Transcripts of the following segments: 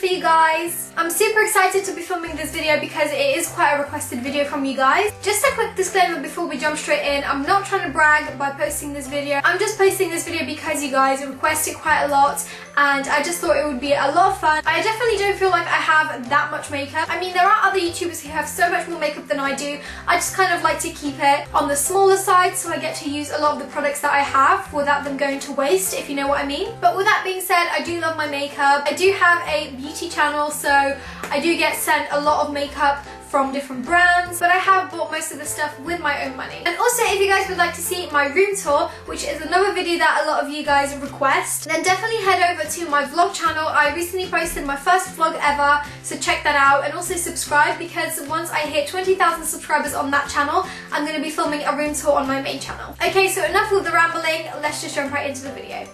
you guys. I'm super excited to be filming this video because it is quite a requested video from you guys. Just a quick disclaimer before we jump straight in, I'm not trying to brag by posting this video. I'm just posting this video because you guys request it quite a lot and I just thought it would be a lot of fun. I definitely don't feel like I have that much makeup. I mean, there are other YouTubers who have so much more makeup than I do. I just kind of like to keep it on the smaller side so I get to use a lot of the products that I have without them going to waste, if you know what I mean. But with that being said, I do love my makeup. I do have a beauty channel, so I do get sent a lot of makeup from different brands, but I have bought most of the stuff with my own money. And also, if you guys would like to see my room tour, which is another video that a lot of you guys request, then definitely head over to my vlog channel. I recently posted my first vlog ever, so check that out, and also subscribe because once I hit 20,000 subscribers on that channel, I'm going to be filming a room tour on my main channel. Okay, so enough with the rambling, let's just jump right into the video.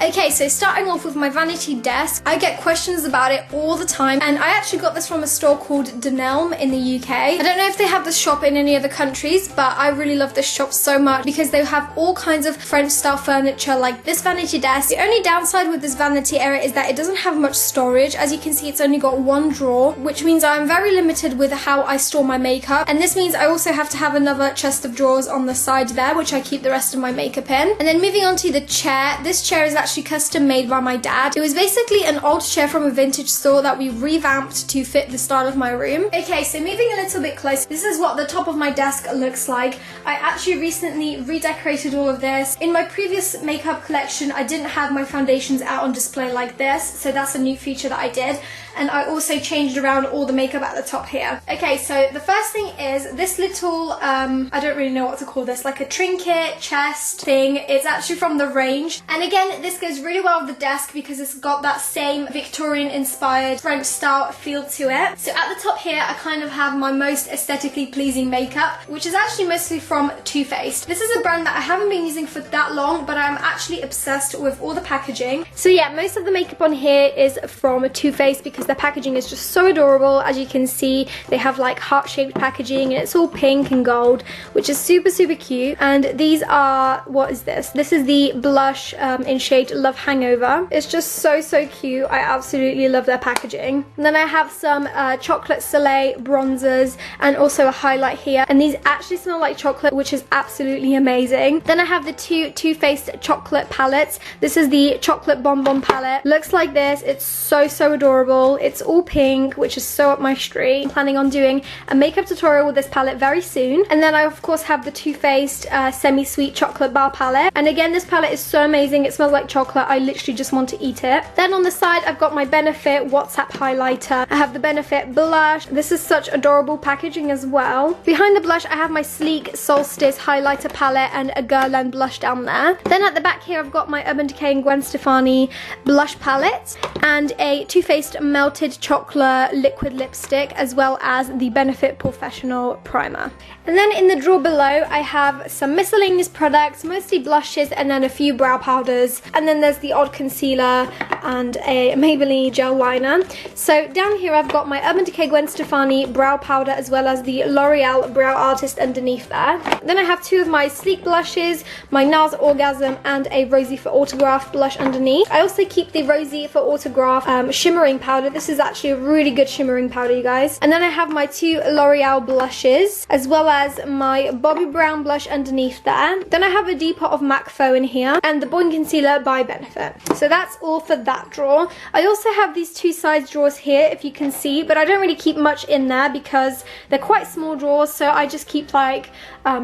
Okay, so starting off with my vanity desk, I get questions about it all the time, and I actually got this from a store called Dunelm in the UK. I don't know if they have this shop in any other countries, but I really love this shop so much because they have all kinds of French style furniture like this vanity desk. The only downside with this vanity area is that it doesn't have much storage. As you can see, it's only got one drawer, which means I'm very limited with how I store my makeup, and this means I also have to have another chest of drawers on the side there, which I keep the rest of my makeup in. And then moving on to the chair, this chair is actually custom made by my dad. It was basically an old chair from a vintage store that we revamped to fit the style of my room. Okay, so moving a little bit closer, this is what the top of my desk looks like. I actually recently redecorated all of this. In my previous makeup collection, I didn't have my foundations out on display like this, so that's a new feature that I did. And I also changed around all the makeup at the top here. Okay, so the first thing is this little, I don't really know what to call this, like a trinket chest thing. It's actually from the range. And again, this goes really well with the desk because it's got that same Victorian inspired French style feel to it. So at the top here, I kind of have my most aesthetically pleasing makeup, which is actually mostly from Too Faced. This is a brand that I haven't been using for that long, but I'm actually obsessed with all the packaging. So yeah, most of the makeup on here is from Too Faced because the packaging is just so adorable. As you can see, they have like heart-shaped packaging and it's all pink and gold, which is super cute. And these are, what is this? This is the blush in shade Love Hangover. It's just so cute. I absolutely love their packaging. And then I have some Chocolate Soleil bronzers and also a highlight here, and these actually smell like chocolate, which is absolutely amazing. Then I have the two Too Faced chocolate palettes. This is the chocolate bonbon palette. Looks like this. It's so adorable. It's all pink, which is so up my street. I'm planning on doing a makeup tutorial with this palette very soon. And then I of course have the Too Faced semi-sweet chocolate bar palette. And again, this palette is so amazing. It smells like chocolate. I literally just want to eat it. Then on the side, I've got my Benefit WhatsApp highlighter. I have the Benefit blush. This is such adorable packaging as well. Behind the blush, I have my sleek Solstice highlighter palette and a Guerlain blush down there. Then at the back here, I've got my Urban Decay and Gwen Stefani blush palette and a Too Faced melted chocolate liquid lipstick, as well as the Benefit Professional primer. And then in the drawer below, I have some miscellaneous products, mostly blushes and then a few brow powders. And then there's the odd concealer and a Maybelline gel liner. So down here I've got my Urban Decay Gwen Stefani brow powder as well as the L'Oreal Brow Artist underneath there. Then I have two of my sleek blushes, my NARS Orgasm and a Rosy for Autograph blush underneath. I also keep the Rosy for Autograph shimmering powder. This is actually a really good shimmering powder, you guys. And then I have my two L'Oreal blushes as well as my Bobbi Brown blush underneath there. Then I have a Depot of MAC Faux in here and the Boing Concealer by Benefit. So that's all for that drawer. I also have these two side drawers here, if you can see, but I don't really keep much in there because they're quite small drawers, so I just keep like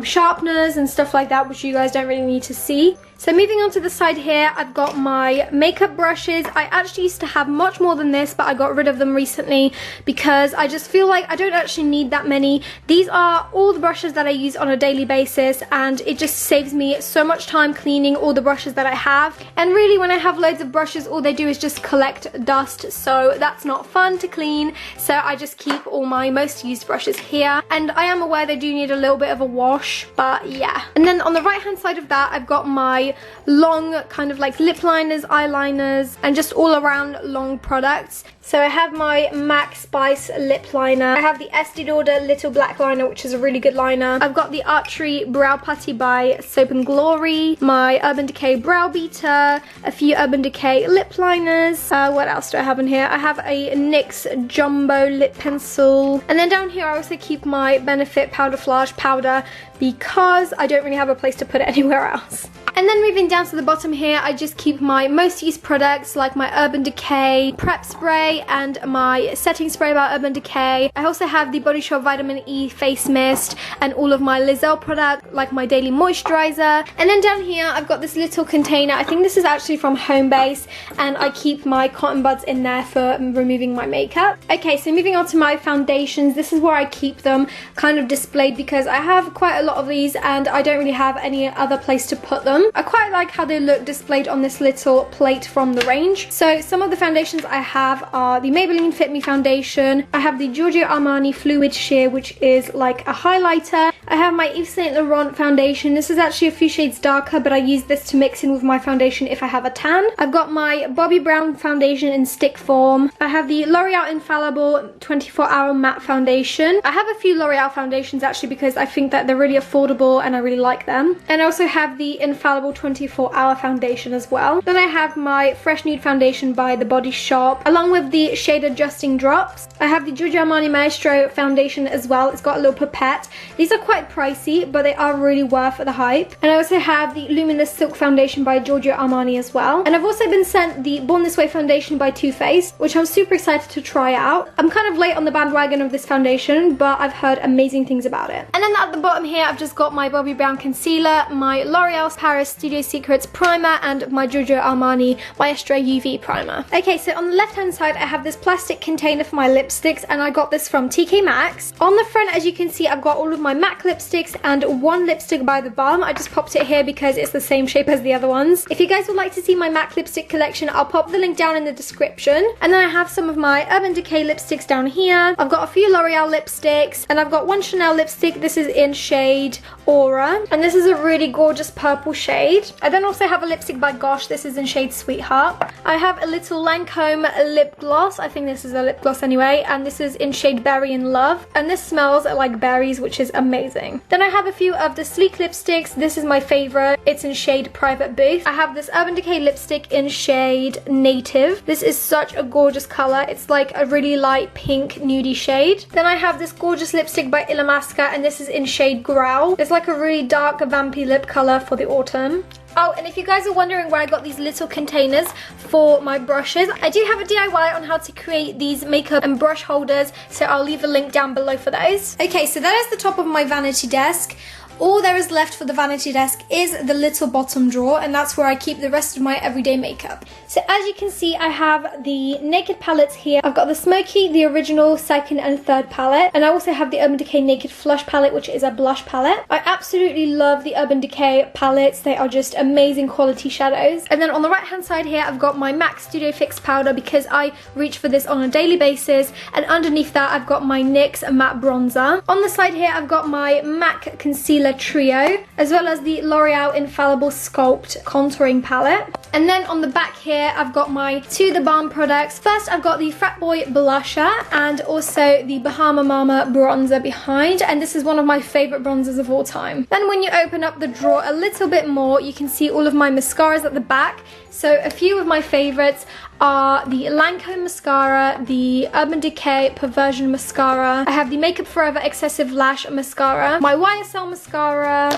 sharpeners and stuff like that, which you guys don't really need to see. So moving on to the side here, I've got my makeup brushes. I actually used to have much more than this, but I got rid of them recently because I just feel like I don't actually need that many. These are all the brushes that I use on a daily basis, and it just saves me so much time cleaning all the brushes that I have. And really, when I have loads of brushes, all they do is just collect dust, so that's not fun to clean. So I just keep all my most used brushes here, and I am aware they do need a little bit of a wash, but yeah. And then on the right hand side of that, I've got my long kind of like lip liners, eyeliners, and just all around long products. So I have my MAC Spice lip liner. I have the Estee Lauder Little Black Liner, which is a really good liner. I've got the Archery Brow Putty by Soap & Glory, my Urban Decay Brow Beater, a few Urban Decay lip liners. What else do I have in here? I have a NYX Jumbo Lip Pencil. And then down here I also keep my Benefit Powder Flage powder because I don't really have a place to put it anywhere else. And then moving down to the bottom here, I just keep my most used products like my Urban Decay Prep Spray and my Setting Spray by Urban Decay. I also have the Body Shop Vitamin E Face Mist and all of my Lizelle product like my Daily Moisturizer. And then down here I've got this little container. I think this is actually from Homebase, and I keep my cotton buds in there for removing my makeup. Okay, so moving on to my foundations. This is where I keep them kind of displayed because I have quite a lot of these and I don't really have any other place to put them. I quite like how they look displayed on this little plate from the range. So some of the foundations I have are the Maybelline Fit Me foundation. I have the Giorgio Armani Fluid Sheer, which is like a highlighter. I have my Yves Saint Laurent foundation. This is actually a few shades darker, but I use this to mix in with my foundation if I have a tan. I've got my Bobbi Brown foundation in stick form. I have the L'Oreal Infallible 24-Hour Matte Foundation. I have a few L'Oreal foundations actually because I think that they're really affordable and I really like them. And I also have the Infallible 24-Hour foundation as well. Then I have my Fresh Nude foundation by The Body Shop along with the shade adjusting drops. I have the Giorgio Armani Maestro foundation as well. It's got a little pipette. These are quite pricey, but they are really worth the hype. And I also have the Luminous Silk foundation by Giorgio Armani as well. And I've also been sent the Born This Way foundation by Too Faced, which I'm super excited to try out. I'm kind of late on the bandwagon of this foundation, but I've heard amazing things about it. And then at the bottom here, I've just got my Bobbi Brown concealer, my L'Oreal Paris Studio Secrets primer, and my Giorgio Armani Maestro UV primer. Okay, so on the left hand side I have this plastic container for my lipsticks, and I got this from TK Maxx. On the front, as you can see, I've got all of my MAC lipsticks and one lipstick by the balm. I just popped it here because it's the same shape as the other ones. If you guys would like to see my MAC lipstick collection, I'll pop the link down in the description. And then I have some of my Urban Decay lipsticks down here. I've got a few L'Oreal lipsticks, and I've got one Chanel lipstick. This is in shade Aura, and this is a really gorgeous purple shade. I then also have a lipstick by Gosh. This is in shade Sweetheart. I have a little Lancome lip gloss. I think this is a lip gloss anyway, and this is in shade Berry in Love, and this smells like berries, which is amazing. Then I have a few of the Sleek lipsticks. This is my favorite. It's in shade Private Booth. I have this Urban Decay lipstick in shade Native. This is such a gorgeous color. It's like a really light pink nudie shade. Then I have this gorgeous lipstick by Illamasqua, and this is in shade Growl. It's like a really dark vampy lip color for the autumn. Oh, and if you guys are wondering where I got these little containers for my brushes, I do have a DIY on how to create these makeup and brush holders, so I'll leave a link down below for those. Okay, so that is the top of my vanity desk. All there is left for the vanity desk is the little bottom drawer, and that's where I keep the rest of my everyday makeup. So as you can see, I have the Naked palettes here. I've got the Smoky, the original, second and third palette, and I also have the Urban Decay Naked Flush palette, which is a blush palette. I absolutely love the Urban Decay palettes. They are just amazing quality shadows. And then on the right hand side here, I've got my MAC Studio Fix powder because I reach for this on a daily basis, and underneath that I've got my NYX matte bronzer. On the side here, I've got my MAC concealer trio, as well as the L'Oreal Infallible Sculpt contouring palette. And then on the back here, I've got my To The Balm products. First, I've got the Frat Boy blusher and also the Bahama Mama bronzer behind, and this is one of my favorite bronzers of all time. Then when you open up the drawer a little bit more, you can see all of my mascaras at the back. So a few of my favorites are the Lancome mascara, the Urban Decay Perversion mascara. I have the Makeup Forever Excessive Lash mascara, my YSL mascara.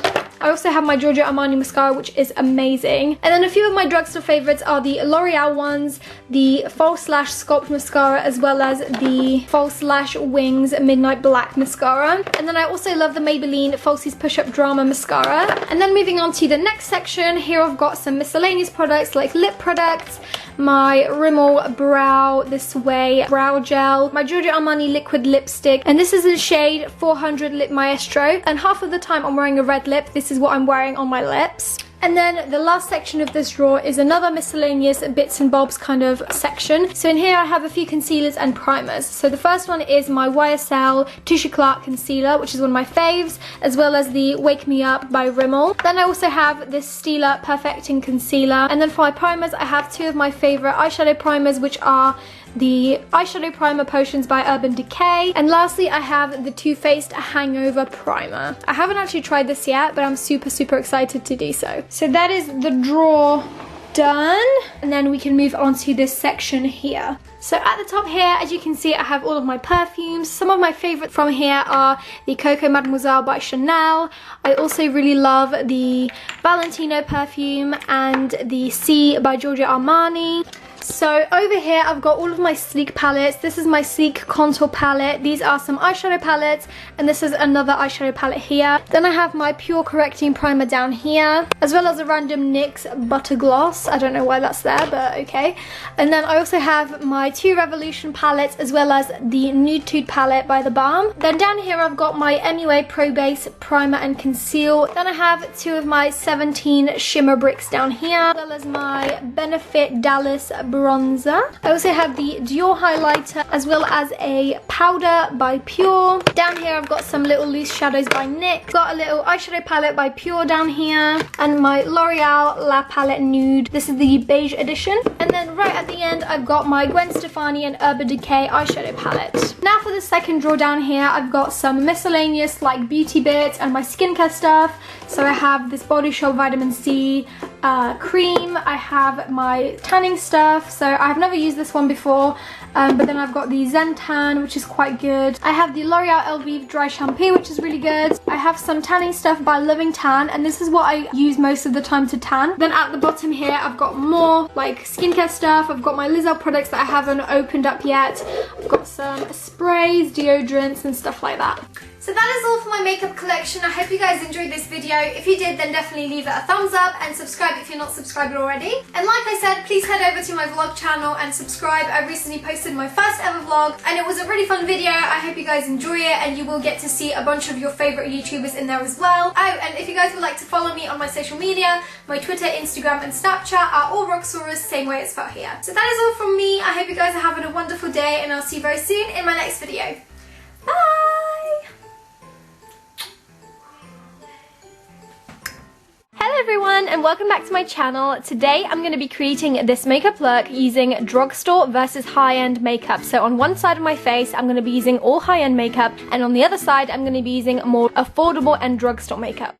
I also have my Giorgio Armani mascara, which is amazing. And then a few of my drugstore favorites are the L'Oreal ones, the False Lash Sculpt mascara, as well as the False Lash Wings Midnight Black mascara. And then I also love the Maybelline Falsies Push Up Drama mascara. And then moving on to the next section, here I've got some miscellaneous products like lip products, my Rimmel Brow This Way brow gel, my Giorgio Armani liquid lipstick, and this is in shade 400 Lip Maestro, and half of the time I'm wearing a red lip. This is what I'm wearing on my lips. And then the last section of this drawer is another miscellaneous bits and bobs kind of section. So in here I have a few concealers and primers. So the first one is my YSL Touche Clark concealer, which is one of my faves, as well as the Wake Me Up by Rimmel. Then I also have this Stila Perfecting concealer. And then for my primers, I have two of my favorite eyeshadow primers, which are the eyeshadow primer Potions by Urban Decay, and lastly I have the Too Faced Hangover Primer. I haven't actually tried this yet, but I'm super excited to do so. So that is the drawer done, and then we can move on to this section here. So at the top here, as you can see, I have all of my perfumes. Some of my favourites from here are the Coco Mademoiselle by Chanel. I also really love the Valentino perfume and the C by Giorgio Armani. So over here I've got all of my sleek palettes. This is my sleek contour palette. These are some eyeshadow palettes, and this is another eyeshadow palette here. Then I have my Pure Correcting Primer down here, as well as a random NYX Butter Gloss. I don't know why that's there, but okay. And then I also have my 2 Revolution palettes, as well as the Nude Tude palette by The Balm. Then down here I've got my MUA Pro Base Primer and Conceal. Then I have 2 of my 17 shimmer bricks down here, as well as my Benefit Dallas bronzer. I also have the Dior highlighter, as well as a powder by Pure. Down here I've got some little loose shadows by NYX. Got a little eyeshadow palette by Pure down here, and my L'Oreal La Palette Nude. This is the beige edition. And then right at the end I've got my Gwen Stefani and Urban Decay eyeshadow palette. Now for the second drawer down here, I've got some miscellaneous like beauty bits and my skincare stuff. So I have this Body Shop Vitamin C cream. I have my tanning stuff, so I've never used this one before, but then I've got the Zen Tan, which is quite good. I have the L'Oreal Elvive dry shampoo, which is really good. I have some tanning stuff by Loving Tan, and this is what I use most of the time to tan. Then at the bottom here I've got more like skincare stuff. I've got my Lizelle products that I haven't opened up yet. I've got some sprays, deodorants and stuff like that. So that is all for my makeup collection. I hope you guys enjoyed this video. If you did, then definitely leave it a thumbs up and subscribe if you're not subscribed already. And like I said, please head over to my vlog channel and subscribe. I recently posted my first ever vlog, and it was a really fun video. I hope you guys enjoy it, and you will get to see a bunch of your favourite YouTubers in there as well. Oh, and if you guys would like to follow me on my social media, my Twitter, Instagram and Snapchat are all Roxxsaurus, same way it's spelled here. So that is all from me. I hope you guys are having a wonderful day, and I'll see you very soon in my next video. Bye! Hello everyone, and welcome back to my channel. Today I'm going to be creating this makeup look using drugstore versus high-end makeup. So on one side of my face I'm going to be using all high-end makeup, and on the other side I'm going to be using more affordable and drugstore makeup.